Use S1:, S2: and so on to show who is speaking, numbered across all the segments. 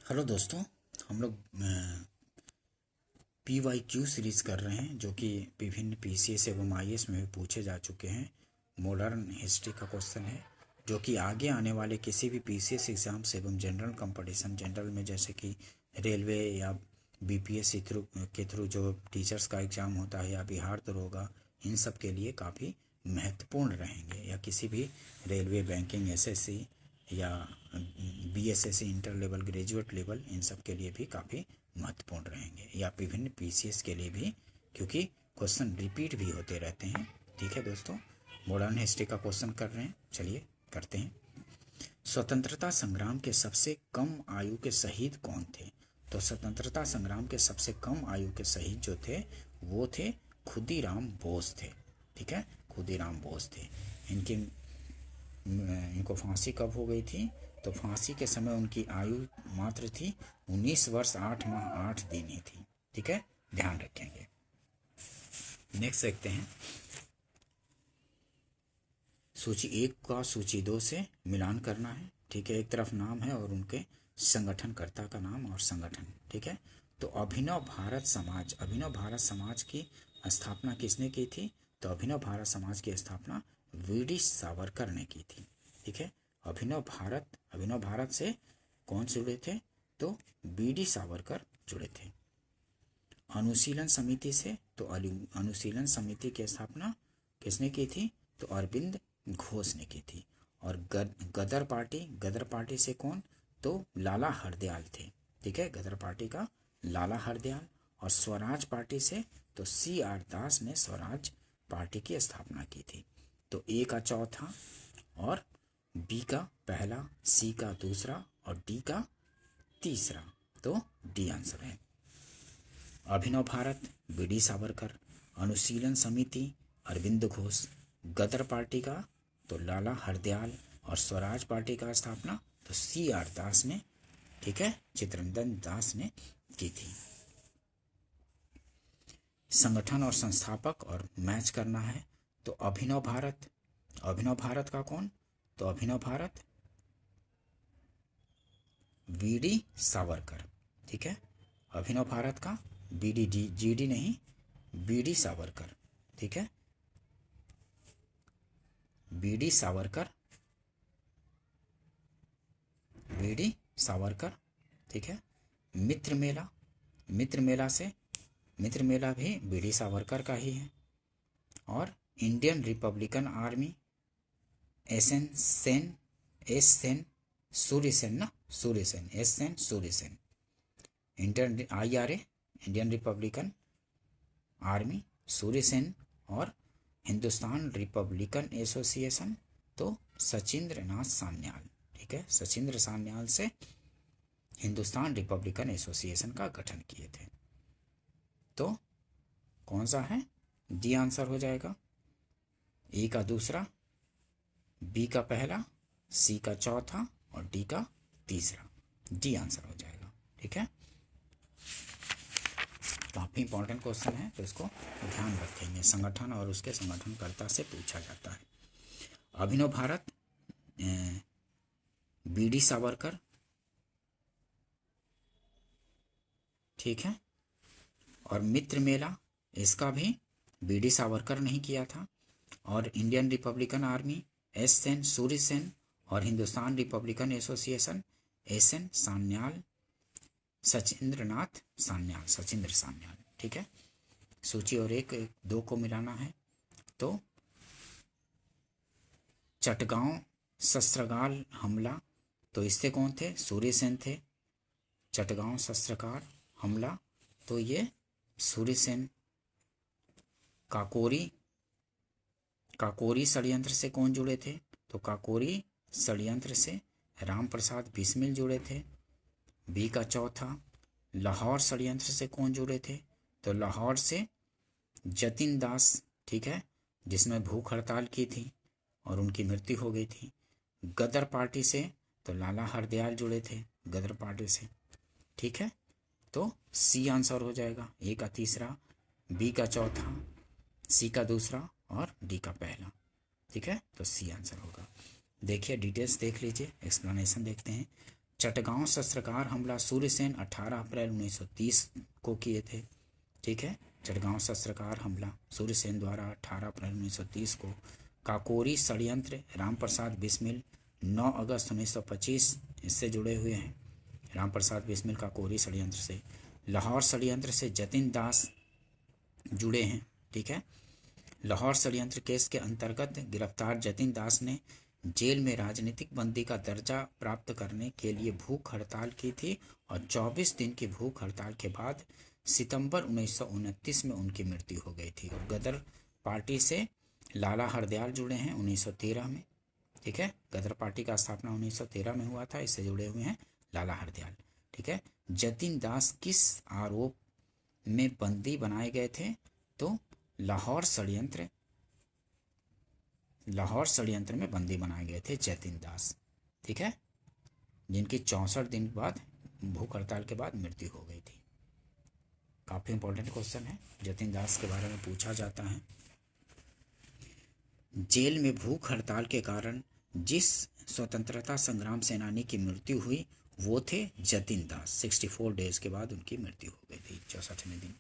S1: Hello दोस्तों। हम लोग PYQ सीरीज़ कर रहे हैं जो कि विभिन्न PCS एवं IAS में भी पूछे जा चुके हैं। मॉडर्न हिस्ट्री का क्वेश्चन है जो कि आगे आने वाले किसी भी PCS एग्ज़ाम्स एवं जनरल कंपटीशन जनरल में जैसे कि रेलवे या BPSC के थ्रू जो टीचर्स का एग्ज़ाम होता है या बिहार दरोगा, इन सब के लिए काफ़ी महत्वपूर्ण रहेंगे। या किसी भी रेलवे, बैंकिंग, SSC या BSSC inter level, graduate level, इन सब के लिए भी काफ़ी महत्वपूर्ण रहेंगे। या विभिन्न PCS के लिए भी, क्योंकि क्वेश्चन रिपीट भी होते रहते हैं। ठीक है दोस्तों, मॉडर्न हिस्ट्री का क्वेश्चन कर रहे हैं, चलिए करते हैं। स्वतंत्रता संग्राम के सबसे कम आयु के शहीद कौन थे? तो स्वतंत्रता संग्राम के सबसे कम आयु के शहीद जो थे वो थे खुदीराम बोस थे। ठीक है, खुदीराम बोस थे। इनको फांसी कब हो गई थी? तो फांसी के समय उनकी आयु मात्र थी 19 वर्ष 8 माह 8 दिन ही थी। ठीक है, ध्यान रखेंगे। नेक्स्ट देखते हैं। सूची 1 का सूची 2 से मिलान करना है। ठीक है, एक तरफ नाम है और उनके संगठनकर्ता का नाम और संगठन। ठीक है, तो अभिनव भारत समाज की स्थापना किसने की थी? तो अभिनव भारत समाज की स्थापना VD सावरकर ने की थी। ठीक है, अभिनव भारत से कौन से जुड़े थे? तो BD सावरकर जुड़े थे। अनुशीलन समिति से, तो अनुशीलन समिति की स्थापना किसने की थी? तो अरविंद घोष ने की थी। और गदर पार्टी से कौन? तो लाला हरदयाल थे। ठीक है, गदर पार्टी का लाला हरदयाल। और स्वराज पार्टी से तो CR दास ने स्वराज पार्टी की स्थापना की थी। तो A का चौथा और B का पहला, C का दूसरा और D का तीसरा, तो D आंसर है। अभिनव भारत BD सावरकर, अनुशीलन समिति अरविंद घोष, गदर पार्टी का तो लाला हरदयाल और स्वराज पार्टी का स्थापना तो CR दास ने, ठीक है, चित्तरंजन दास ने की थी। संगठन और संस्थापक और मैच करना है। तो अभिनव भारत का कौन? तो अभिनव भारत VD सावरकर। ठीक है, अभिनव भारत का GD नहीं, BD सावरकर। ठीक है, BD सावरकर। ठीक है, मित्र मेला भी BD सावरकर का ही है। और Indian Republican army SN Surya Sen. Indian Republican army Surya Sen. और हिंदुस्तान रिपब्लिकन एसोसिएशन तो सचिंद्रनाथ सान्याल। ठीक है, सचिंद्र सान्याल से हिंदुस्तान रिपब्लिकन एसोसिएशन का गठन किए थे। तो कौन सा है? D आंसर हो जाएगा। A का दूसरा, B का पहला, C का चौथा और D का तीसरा, D आंसर हो जाएगा। ठीक है, काफ़ी इंपॉर्टेंट क्वेश्चन है, तो इसको ध्यान रखेंगे। संगठन और उसके संगठनकर्ता से पूछा जाता है। अभिनव भारत BD सावरकर। ठीक है, और मित्र मेला इसका भी BD सावरकर नहीं किया था। और Indian Republican army SN Surya Sen और Hindustan Republican Association SN Sanyal, Sachindra Sanyal. ठीक है, सूची और 1-2 को मिलाना है। तो चटगांव शस्त्रागार हमला, तो इससे कौन थे? सूर्यसेन थे। चटगांव शस्त्रागार हमला तो ये सूर्यसेन। काकोरी षड्यंत्र से कौन जुड़े थे? तो काकोरी षड्यंत्र से राम प्रसाद बिस्मिल जुड़े थे। B का चौथा, लाहौर षड्यंत्र से कौन जुड़े थे? तो लाहौर से जतिन दास। ठीक है, जिसमें भूख हड़ताल की थी और उनकी मृत्यु हो गई थी। गदर पार्टी से तो लाला हरदयाल जुड़े थे, गदर पार्टी से। ठीक है, तो C आंसर हो जाएगा। A का तीसरा, B का चौथा, C का दूसरा और D का पहला। ठीक है, तो C आंसर होगा। देखिए डिटेल्स देख लीजिए, एक्सप्लेनेशन देखते हैं। चटगांव शस्त्रकार हमला सूर्यसेन 18 अप्रैल 1930 को किए थे। ठीक है, चटगांव शस्त्रकार हमला सूर्यसेन द्वारा 18 अप्रैल 1930 को। काकोरी षड्यंत्र रामप्रसाद बिस्मिल 9 अगस्त 1925 इससे जुड़े हुए हैं। रामप्रसाद बिस्मिल काकोरी षड्यंत्र से। लाहौर षड्यंत्र से जतिन दास जुड़े हैं। ठीक है, लाहौर षड्यंत्र केस के अंतर्गत गिरफ्तार जतिन दास ने जेल में राजनीतिक बंदी का दर्जा प्राप्त करने के लिए भूख हड़ताल की थी और 24 दिन की भूख हड़ताल के बाद सितंबर 1929 में उनकी मृत्यु हो गई थी। और गदर पार्टी से लाला हरदयाल जुड़े हैं 1913 में। ठीक है, गदर पार्टी का स्थापना 1913 में हुआ था, इससे जुड़े हुए हैं लाला हरदयाल। ठीक है, जतिन दास किस आरोप में बंदी बनाए गए थे? तो लाहौर षड्यंत्र में बंदी बनाए गए थे जतिन दास। ठीक है, जिनकी 64 दिन बाद भूख हड़ताल के बाद मृत्यु हो गई थी। काफी इंपॉर्टेंट क्वेश्चन है, जतिन दास के बारे में पूछा जाता है। जेल में भूख हड़ताल के कारण जिस स्वतंत्रता संग्राम सेनानी की मृत्यु हुई वो थे जतिन दास। 64 डेज के बाद उनकी मृत्यु हो गई थी, 64वें दिन।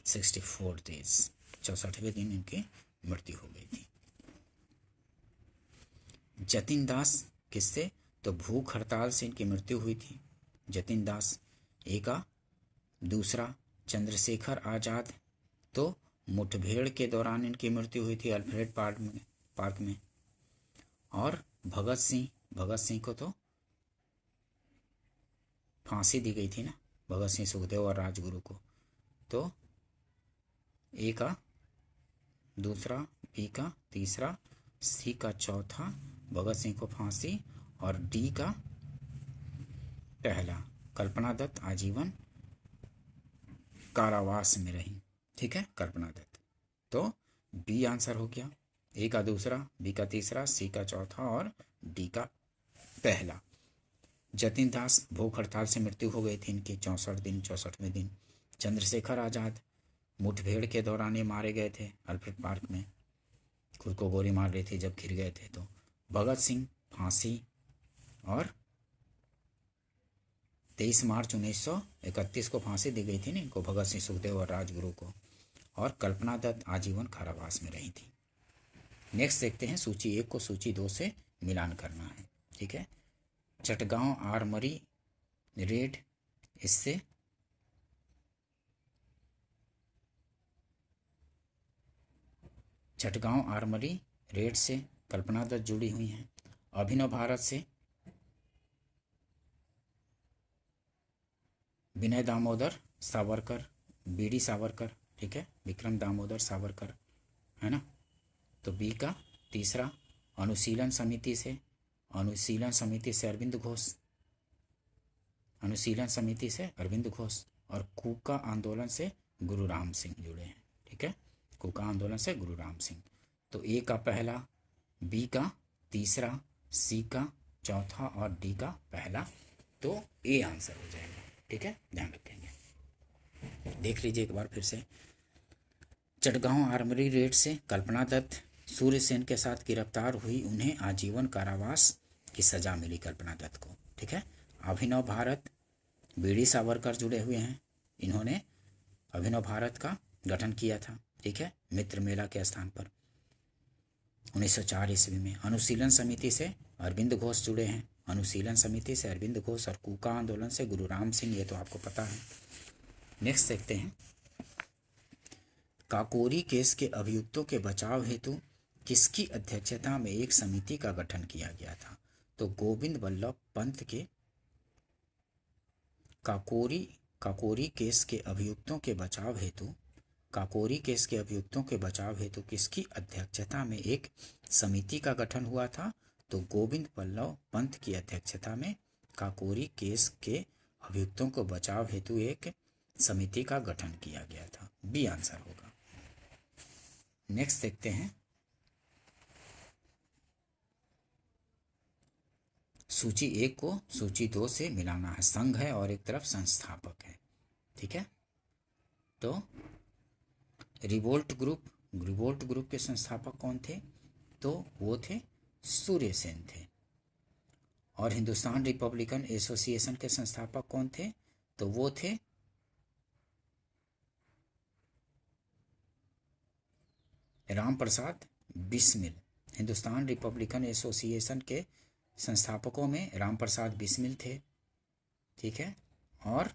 S1: 64 डेज, 64वें दिन इनकी मृत्यु हो गई थी। जतिन दास किससे? तो भूख हड़ताल से इनकी मृत्यु हुई थी। जतिन दास एक। दूसरा चंद्रशेखर आजाद, तो मुठभेड़ के दौरान इनकी मृत्यु हुई थी अल्फ्रेड पार्क में। और भगत सिंह को तो फांसी दी गई थी ना, भगत सिंह, सुखदेव और राजगुरु को। तो ए का दूसरा, बी का तीसरा, सी का चौथा भगत सिंह को फांसी और डी का पहला कल्पना दत्त आजीवन कारावास में रही। ठीक है, कल्पना दत्त। तो बी आंसर हो गया। ए का दूसरा, बी का तीसरा, सी का चौथा और डी का पहला। जतिन दास भूख हड़ताल से मृत्यु हो गई थी इनकी 64वें दिन। चंद्रशेखर आजाद मुठभेड़ के दौरान ये मारे गए थे अल्फ्रेड पार्क में, खुद को गोली मार रही थी जब घिर गए थे। तो भगत सिंह फांसी और 23 मार्च 1931 को फांसी दी गई थी ना इनको, भगत सिंह, सुखदेव और राजगुरु को। और कल्पना दत्त आजीवन कारावास में रही थी। नेक्स्ट देखते हैं, सूची 1 को सूची 2 से मिलान करना है। ठीक है, चटगांव आर्मरी रेड, इससे चटगांव आर्मरी रेड से कल्पना दत्त जुड़ी हुई हैं। अभिनव भारत से विनय दामोदर सावरकर, बीडी सावरकर। ठीक है, विक्रम दामोदर सावरकर, है ना। तो बी का तीसरा अनुशीलन समिति से अरविंद घोष और कूका आंदोलन से गुरु राम सिंह जुड़े हैं। ठीक है, कूका आंदोलन से गुरु राम सिंह। तो ए का पहला, बी का तीसरा, सी का चौथा और डी का पहला। तो ए आंसर हो जाएगा। ठीक है, ध्यान रखेंगे। देख लीजिए एक बार फिर से। चटगांव आर्मरी रेड से कल्पना दत्त सूर्यसेन के साथ गिरफ्तार हुई, उन्हें आजीवन कारावास की सजा मिली कल्पना दत्त को। ठीक है, अभिनव भारत बीडी सावरकर जुड़े हुए हैं, इन्होंने अभिनव भारत का गठन किया था। ठीक है, मित्र मेला के स्थान पर 1904 ईस्वी में। अनुशीलन समिति से अरविंद घोष जुड़े हैं, अनुशीलन समिति से अरविंद घोष और कूका आंदोलन से गुरु राम सिंह, ये तो आपको पता है। नेक्स्ट देखते हैं, काकोरी केस के अभियुक्तों के बचाव हेतु किसकी अध्यक्षता में एक समिति का गठन किया गया था? तो गोविंद वल्लभ पंत के काकोरी केस के अभियुक्तों के बचाव हेतु किसकी अध्यक्षता में एक समिति का गठन हुआ था? तो गोविंद वल्लभ पंत की अध्यक्षता में काकोरी केस के अभियुक्तों को बचाव हेतु एक समिति का गठन किया गया था। बी आंसर होगा। नेक्स्ट देखते हैं, सूची 1 को सूची 2 से मिलाना है। संघ है और एक तरफ संस्थापक है। ठीक है, तो रिवोल्ट ग्रुप के संस्थापक कौन थे? तो वो थे सूर्यसेन थे। और हिंदुस्तान रिपब्लिकन एसोसिएशन के संस्थापक कौन थे? तो वो थे राम प्रसाद बिस्मिल। हिंदुस्तान रिपब्लिकन एसोसिएशन के संस्थापकों में राम प्रसाद बिस्मिल थे, ठीक है। और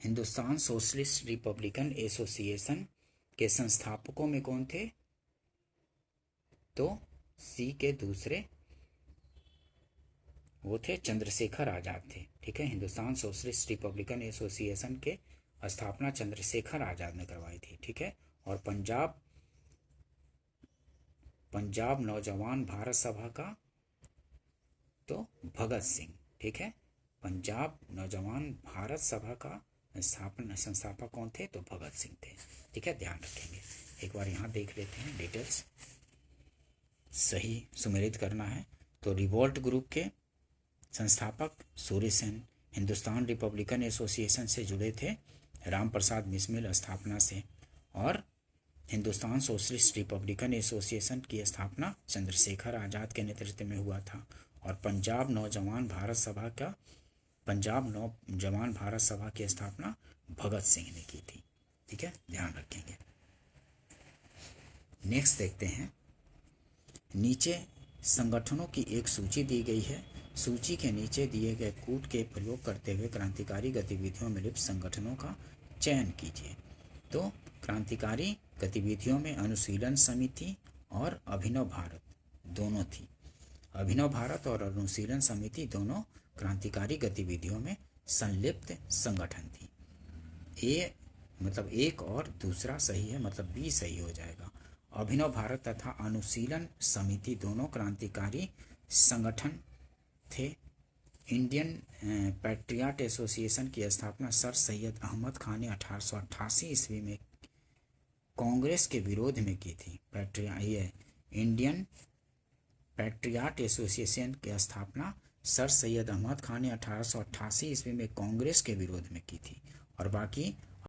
S1: हिंदुस्तान सोशलिस्ट रिपब्लिकन एसोसिएशन के संस्थापकों में कौन थे? तो सी के दूसरे वो थे चंद्रशेखर आजाद थे, ठीक है। हिंदुस्तान सोशलिस्ट रिपब्लिकन एसोसिएशन के स्थापना चंद्रशेखर आजाद ने करवाई थी, ठीक है। और पंजाब नौजवान भारत सभा का तो भगत सिंह, ठीक है। पंजाब नौजवान भारत सभा का संस्थापक कौन थे? तो भगत सिंह थे, ठीक है। ध्यान रखेंगे। एक बार यहाँ देख लेते हैं, डिटेल्स सही सुमेलित करना है। तो रिवोल्ट ग्रुप के संस्थापक सूर्य सेन। हिंदुस्तान रिपब्लिकन एसोसिएशन से जुड़े थे राम प्रसाद बिस्मिल स्थापना से। और हिंदुस्तान सोशलिस्ट रिपब्लिकन एसोसिएशन की स्थापना चंद्रशेखर आजाद के नेतृत्व में हुआ था। और पंजाब नौजवान भारत सभा की स्थापना भगत सिंह ने की थी, ठीक है। ध्यान रखेंगे। नेक्स्ट देखते हैं, नीचे संगठनों की एक सूची दी गई है। सूची के नीचे दिए गए कूट के प्रयोग करते हुए क्रांतिकारी गतिविधियों में लिप्त संगठनों का चयन कीजिए। तो क्रांतिकारी गतिविधियों में अनुशीलन समिति और अभिनव भारत दोनों थी। अभिनव भारत और अनुशीलन समिति दोनों क्रांतिकारी गतिविधियों में संलिप्त संगठन थी। ए मतलब एक और दूसरा सही है, मतलब बी सही हो जाएगा। अभिनव भारत तथा अनुशीलन समिति दोनों क्रांतिकारी संगठन थे। इंडियन पैट्रियट एसोसिएशन की स्थापना सर सैयद अहमद खान ने 1888 ईस्वी में कांग्रेस के विरोध में की थी। इंडियन पैट्रियट एसोसिएशन की स्थापना सर सैयद अहमद खान ने 1888 ईस्वी में कांग्रेस के विरोध में की थी। और बाकी